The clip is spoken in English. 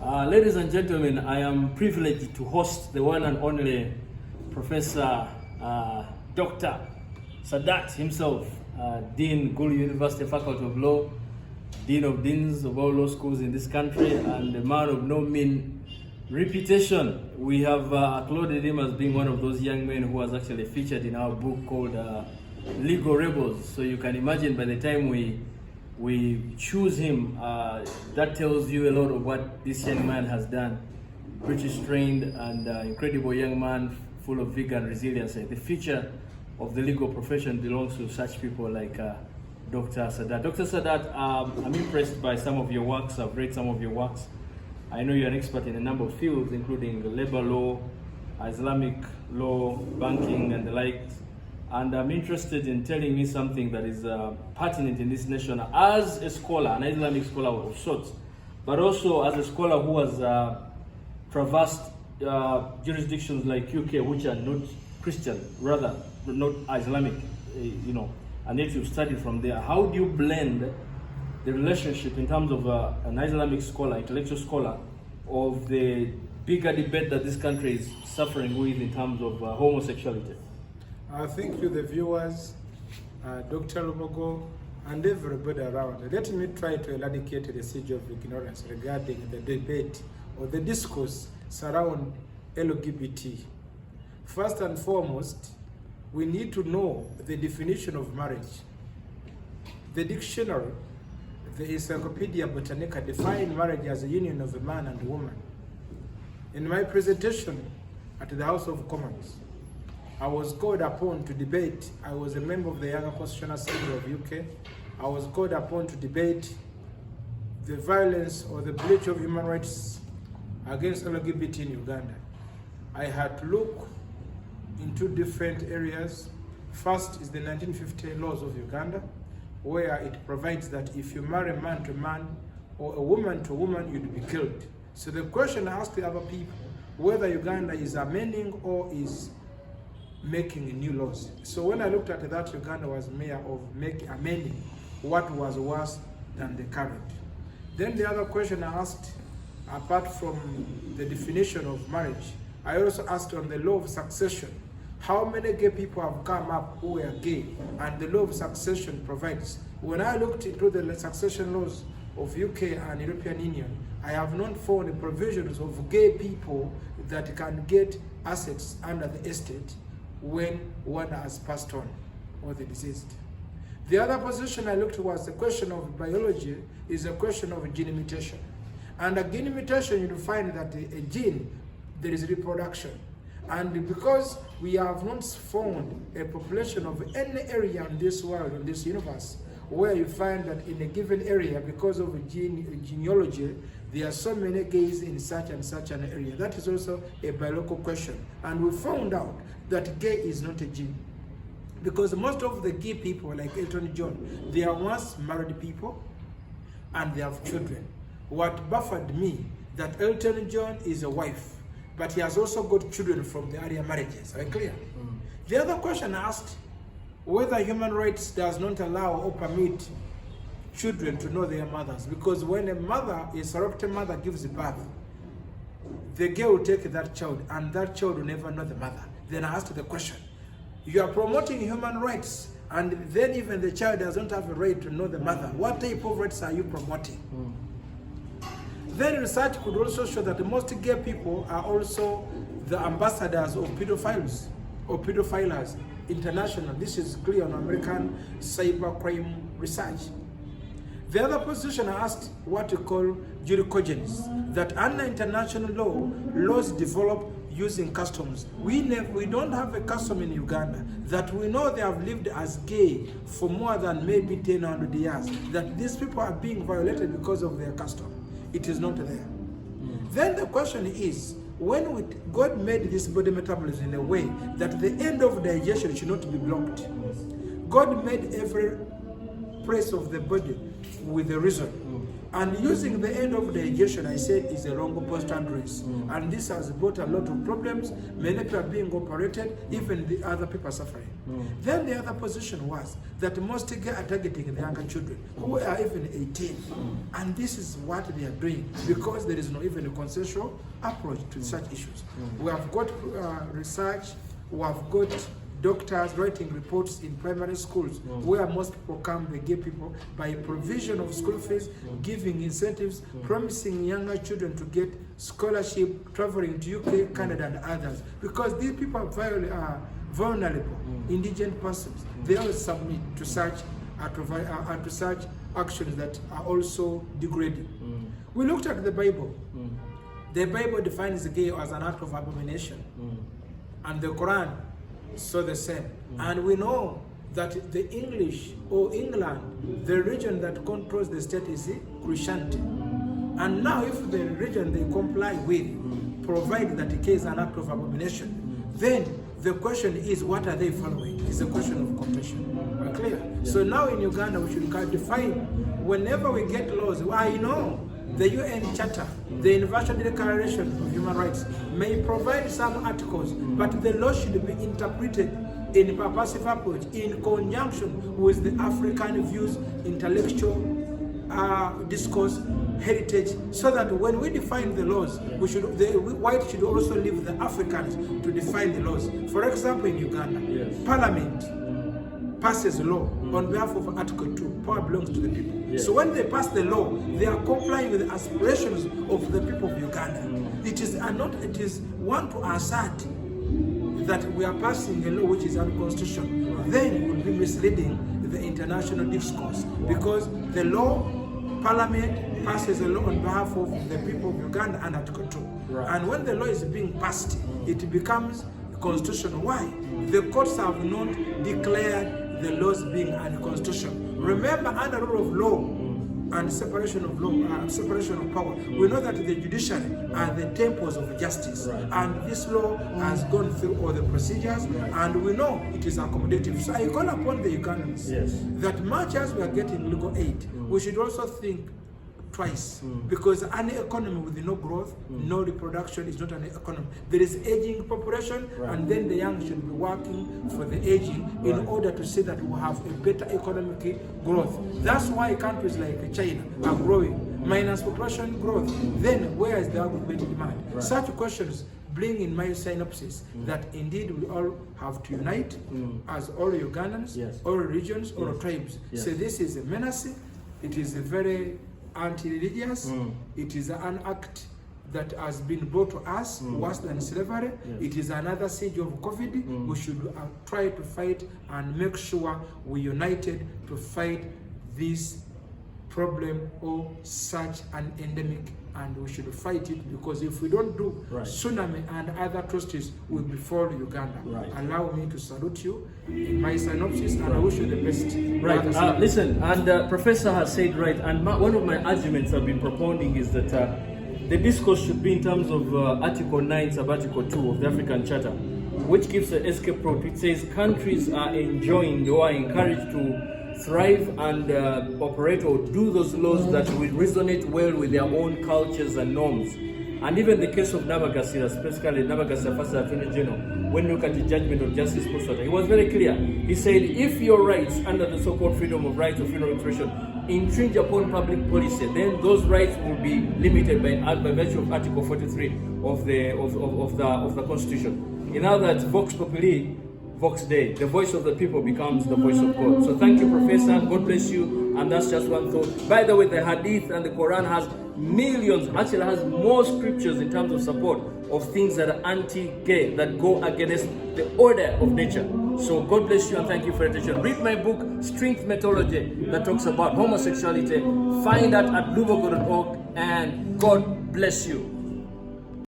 Ladies and gentlemen, I am privileged to host the one and only Professor Dr. Shadat himself, Dean Gulu University Faculty of Law, Dean of Deans of all law schools in this country, and a man of no mean reputation. We have applauded him as being one of those young men who was actually featured in our book called Legal Rebels. So you can imagine by the time we choose him, that tells you a lot of what this young man has done. British trained and incredible young man, full of vigor and resilience. The future of the legal profession belongs to such people like Dr. Shadat. Dr. Shadat, I'm impressed by some of your works. I've read some of your works. I know you're an expert in a number of fields, including labor law, Islamic law, banking, and the like. And I'm interested in telling me something that is pertinent in this nation as a scholar, an Islamic scholar of sorts, but also as a scholar who has traversed jurisdictions like UK, which are not Christian, rather not Islamic, and yet you've studied from there. How do you blend the relationship in terms of an Islamic scholar, intellectual scholar, of the bigger debate that this country is suffering with in terms of homosexuality? Thank you, the viewers, Dr. Lubogo, and everybody around. Let me try to eradicate the siege of ignorance regarding the debate or the discourse surrounding LGBT. First and foremost, we need to know the definition of marriage. The dictionary, the Encyclopedia Britannica, define marriage as a union of a man and a woman. In my presentation at the House of Commons, I was called upon to debate. I was a member of the Young Constitutional Assembly of UK. I was called upon to debate the violence or the breach of human rights against LGBT in Uganda. I had to look into different areas. First is the 1950 laws of Uganda, where it provides that if you marry man to man or a woman to woman, you'd be killed. So the question I asked the other people, whether Uganda is amending or is making new laws. So when I looked at that, Uganda was mere of amending what was worse than the current. Then the other question I asked, apart from the definition of marriage, I also asked on the law of succession. How many gay people have come up who were gay? And the law of succession provides. When I looked into the succession laws of UK and European Union, I have not found the provisions of gay people that can get assets under the estate when one has passed on or the deceased. The other position I looked at was the question of biology is a question of gene mutation. And a gene mutation, you find that a gene, there is reproduction. And because we have not found a population of any area in this world, in this universe, where you find that in a given area, because of genealogy, there are so many gays in such and such an area. That is also a biological question. And we found out that gay is not a gene. Because most of the gay people, like Elton John, they are once married people and they have children. What baffled me, that Elton John is a wife, but he has also got children from the earlier marriages. Are you clear? The other question I asked, whether human rights does not allow or permit children to know their mothers, because when a surrogate mother gives birth, the girl will take that child and that child will never know the mother. Then I asked the question, you are promoting human rights and then even the child does not have a right to know the mother. What type of rights are you promoting? Then research could also show that most gay people are also the ambassadors of pedophiles or pedophilers international. This is clear on American cybercrime research. The other position I asked what you call juricogenes, that under international law, laws develop using customs. We don't have a custom in Uganda that we know they have lived as gay for more than maybe 100 years, that these people are being violated because of their custom. It is not there. Then the question is, when God made this body metabolism in a way that the end of digestion should not be blocked, God made every place of the body with a reason. And using the end of digestion, I said, is a wrong post-androids. And this has brought a lot of problems. Many people are being operated, even the other people are suffering. Then the other position was that most are targeting the younger children who are even 18. And this is what they are doing because there is no even a consensual approach to such issues. We have got research, we have got doctors writing reports in primary schools where most people come, the gay people, by provision of school fees, giving incentives, promising younger children to get scholarship, traveling to UK, Canada, and others. Because these people are vulnerable, indigent persons. They all submit to such actions that are also degrading. We looked at the Bible. The Bible defines gay as an act of abomination. And the Quran so the same. And we know that the English or England, the region that controls the state is Christianity. And now if the region they comply with, provide that it is an act of abomination, then the question is, what are they following? It's a question of compassion. We're clear? Yeah. So now in Uganda we should define, whenever we get laws, I know the UN Charter, the Universal Declaration of Human Rights may provide some articles, but the law should be interpreted in a purposive approach in conjunction with the African views, intellectual discourse, heritage, so that when we define the laws, the white should also leave the Africans to define the laws. For example, in Uganda, Parliament passes law on behalf of Article 2. Power belongs to the people. So when they pass the law, they are complying with the aspirations of the people of Uganda. It is one to assert that we are passing a law which is unconstitutional. Then it will be misleading the international discourse, because the law, Parliament passes a law on behalf of the people of Uganda and Article 2. And when the law is being passed, it becomes constitutional. Why? The courts have not declared the laws being unconstitutional. Remember, under rule of law and separation of law, separation of power, we know that the judiciary are the temples of justice, and this law has gone through all the procedures, and we know it is accommodative. So I call upon the Ugandans that much as we are getting legal aid, we should also think twice, because an economy with no growth, no reproduction is not an economy. There is aging population, and then the young should be working for the aging in order to see that we have a better economic growth. That's why countries like China are growing, minus population growth. Then where is the aggregate demand? Such questions bring in my synopsis that indeed we all have to unite as all Ugandans, all regions, all tribes. So this is a menace. It is a very anti-religious. It is an act that has been brought to us worse than slavery. It is another siege of COVID. We should try to fight and make sure we united to fight this problem or such an endemic, and we should fight it, because if we don't do, tsunami and other atrocities will befall Uganda. Allow me to salute you in my synopsis, and I wish you the best. Listen, and Professor has said and one of my arguments I've been propounding is that the discourse should be in terms of Article 9, Sub-Article 2 of the African Charter, which gives an escape route. It says countries are enjoined or are encouraged to thrive and operate or do those laws that will resonate well with their own cultures and norms. And even the case of Nabagasira, specifically Nabagasira First Attorney General, when you look at the judgment of Justice Prosper, he was very clear. He said, if your rights under the so-called freedom of right of freedom of expression infringe upon public policy, then those rights will be limited by virtue of Article 43 of the Constitution. In other words, Vox Populi, Vox Dei, the voice of the people becomes the voice of God. So thank you, Professor. God bless you. And that's just one thought. By the way, the Hadith and the Quran has millions, actually has more scriptures in terms of support of things that are anti-gay, that go against the order of nature. So God bless you and thank you for your attention. Read my book, Strength Methodology, that talks about homosexuality. Find that at lubogo.org, and God bless you.